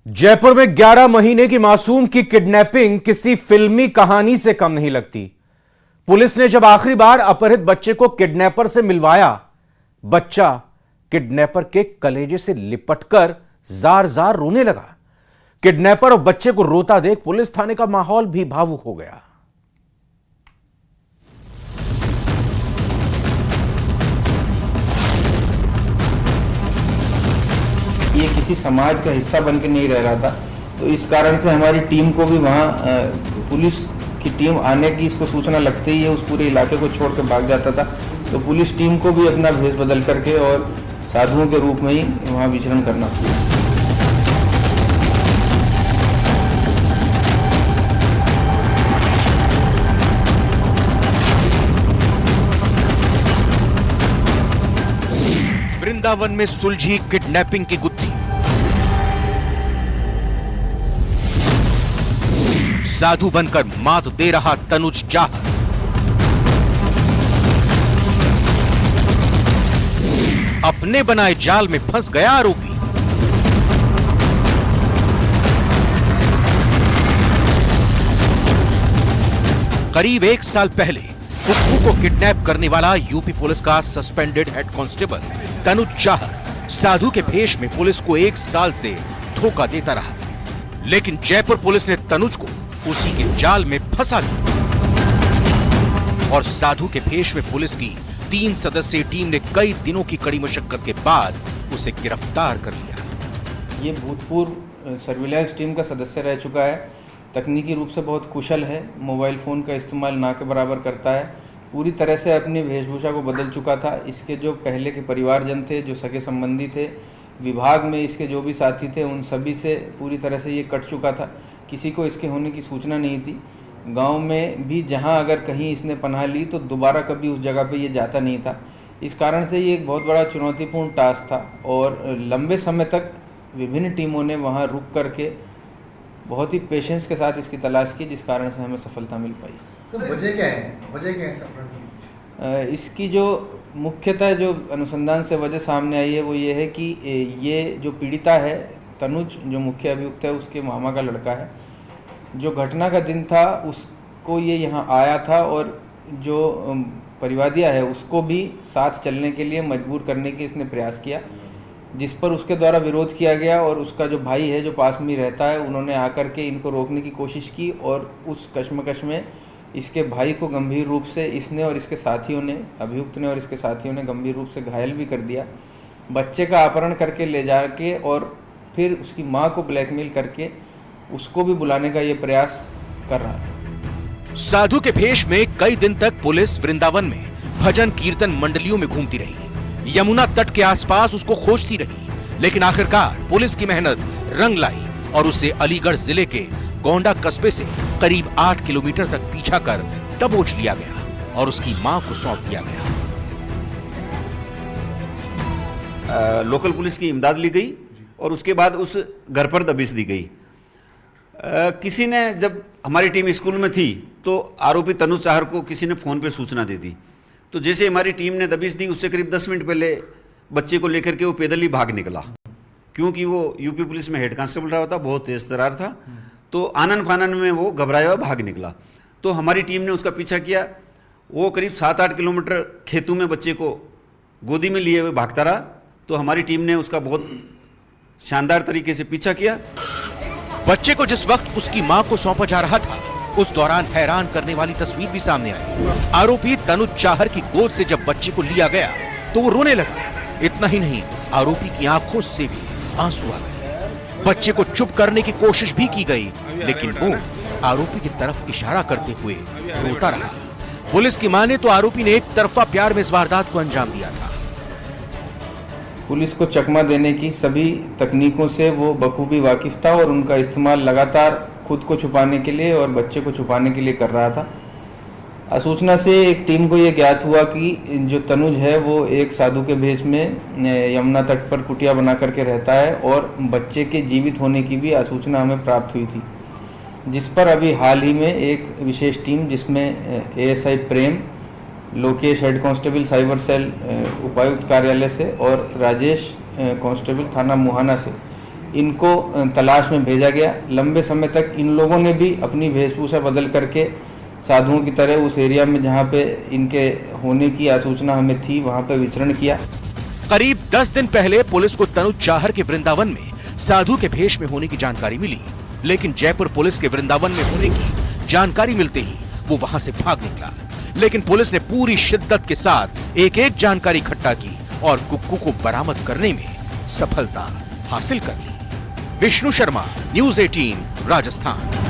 जयपुर में 11 महीने की मासूम की किडनैपिंग किसी फिल्मी कहानी से कम नहीं लगती। पुलिस ने जब आखिरी बार अपहृत बच्चे को किडनैपर से मिलवाया, बच्चा किडनैपर के कलेजे से लिपटकर जार जार रोने लगा। किडनैपर और बच्चे को रोता देख पुलिस थाने का माहौल भी भावुक हो गया। ये किसी समाज का हिस्सा बन के नहीं रह रहा था, तो इस कारण से हमारी टीम को भी वहाँ पुलिस की टीम आने की इसको सूचना लगते ही उस पूरे इलाके को छोड़ के भाग जाता था। तो पुलिस टीम को भी अपना भेष बदल करके और साधुओं के रूप में ही वहाँ विचरण करना पड़ा। वृंदावन में सुलझी किडनैपिंग की गुत्थी। साधु बनकर मात दे रहा तनुज चाहर। अपने बनाए जाल में फंस गया आरोपी। करीब 1 साल पहले कुक्कू को किडनैप करने वाला यूपी पुलिस का suspended head constable Tanuj Chahar साधु के भेष में पुलिस को 1 साल से धोखा देता रहा, लेकिन जयपुर पुलिस ने तनुज को उसी के जाल में फंसा दिया और साधु के भेष में पुलिस की 3 सदस्यीय टीम ने कई दिनों की कड़ी मशक्कत के बाद उसे गिरफ्तार कर लिया। ये भूतपूर्व सर्विलांस टीम का सदस्य रह चुका है, तकनीकी रूप से बहुत कुशल है, मोबाइल फ़ोन का इस्तेमाल ना के बराबर करता है, पूरी तरह से अपनी वेशभूषा को बदल चुका था। इसके जो पहले के परिवारजन थे, जो सगे संबंधी थे, विभाग में इसके जो भी साथी थे, उन सभी से पूरी तरह से ये कट चुका था। किसी को इसके होने की सूचना नहीं थी। गांव में भी जहां अगर कहीं इसने पनाह ली तो दोबारा कभी उस जगह पे ये जाता नहीं था। इस कारण से ये एक बहुत बड़ा चुनौतीपूर्ण टास्क था और लंबे समय तक विभिन्न टीमों ने वहाँ रुक करके बहुत ही पेशेंस के साथ इसकी तलाश की, जिस कारण से हमें सफलता मिल पाई। तो वजह क्या है सफलता? इसकी जो मुख्यतः जो अनुसंधान से वजह सामने आई है वो ये है कि ये जो पीड़िता है तनुज, जो मुख्य अभियुक्त है, उसके मामा का लड़का है। जो घटना का दिन था उसको ये यहाँ आया था और जो परिवादिया है उसको भी साथ चलने के लिए मजबूर करने की इसने प्रयास किया, जिस पर उसके द्वारा विरोध किया गया और उसका जो भाई है जो पास में रहता है, उन्होंने आकर के इनको रोकने की कोशिश की और उस कश्मकश में इसके भाई को गंभीर रूप से इसने और इसके साथियों ने, अभियुक्त ने और इसके साथियों ने गंभीर रूप से घायल भी कर दिया। बच्चे का अपहरण करके ले जाके और फिर उसकी मां को ब्लैकमेल करके उसको भी बुलाने का ये प्रयास कर रहा था। साधु के भेष में कई दिन तक पुलिस वृंदावन में भजन कीर्तन मंडलियों में घूमती रही, यमुना तट के आसपास उसको खोजती रही, लेकिन आखिरकार पुलिस की मेहनत रंग लाई और उसे अलीगढ़ जिले के गोंडा कस्बे से करीब 8 किलोमीटर तक पीछा कर दबोच लिया गया और उसकी मां को सौंप दिया गया। लोकल पुलिस की इमदाद ली गई और उसके बाद उस घर पर दबिश दी गई। किसी ने, जब हमारी टीम स्कूल में थी तो आरोपी तनुज चाहर को किसी ने फ़ोन पे सूचना दे दी। तो जैसे हमारी टीम ने दबिश दी, उससे करीब 10 मिनट पहले बच्चे को लेकर के वो पैदल ही भाग निकला, क्योंकि वो यूपी पुलिस में हेड कांस्टेबल रहा था, बहुत तेज तर्रार था। तो आनन फानन में वो घबराया हुआ भाग निकला। तो हमारी टीम ने उसका पीछा किया। वो करीब 7-8 किलोमीटर खेतों में बच्चे को गोदी में लिए हुए भागता रहा। तो हमारी टीम ने उसका बहुत शानदार तरीके से पीछा किया। बच्चे को जिस वक्त उसकी मां को सौंपा जा रहा था, उस दौरान हैरान करने वाली तस्वीर भी सामने आई। आरोपी तनुज चाहर की गोद से जब बच्चे को लिया गया तो वो रोने लगा। इतना ही नहीं, आरोपी की आंखों से भी आंसू आ गए। बच्चे को चुप करने की कोशिश भी की गई, लेकिन वो आरोपी की तरफ इशारा करते हुए रोता रहा। पुलिस की माने तो आरोपी ने एक तरफा प्यार में इस वारदात को अंजाम दिया था। पुलिस को चकमा देने की सभी तकनीकों से वो बखूबी वाकिफ था और उनका इस्तेमाल लगातार खुद को छुपाने के लिए और बच्चे को छुपाने के लिए कर रहा था। सूचना से एक टीम को ये ज्ञात हुआ कि जो तनुज है वो एक साधु के भेष में यमुना तट पर कुटिया बना करके रहता है और बच्चे के जीवित होने की भी सूचना हमें प्राप्त हुई थी, जिस पर अभी हाल ही में एक विशेष टीम जिसमें ASI Prem, Lokesh head constable cyber cell उपायुक्त कार्यालय से और राजेश कांस्टेबल थाना मुहाना से इनको तलाश में भेजा गया। लंबे समय तक इन लोगों ने भी अपनी वेशभूषा बदल करके साधुओं की तरह उस एरिया में जहाँ पे इनके होने की आसूचना हमें थी वहाँ पे विचरण किया। करीब 10 दिन पहले पुलिस को तनुज चाहर के वृंदावन में साधु के भेष में होने की जानकारी मिली, लेकिन जयपुर पुलिस के वृंदावन में होने की जानकारी मिलते ही वो वहां से भाग निकला। लेकिन पुलिस ने पूरी शिद्दत के साथ एक एक जानकारी इकट्ठा की और कुक्कू को बरामद करने में सफलता हासिल कर ली। विष्णु शर्मा, न्यूज़ 18, राजस्थान।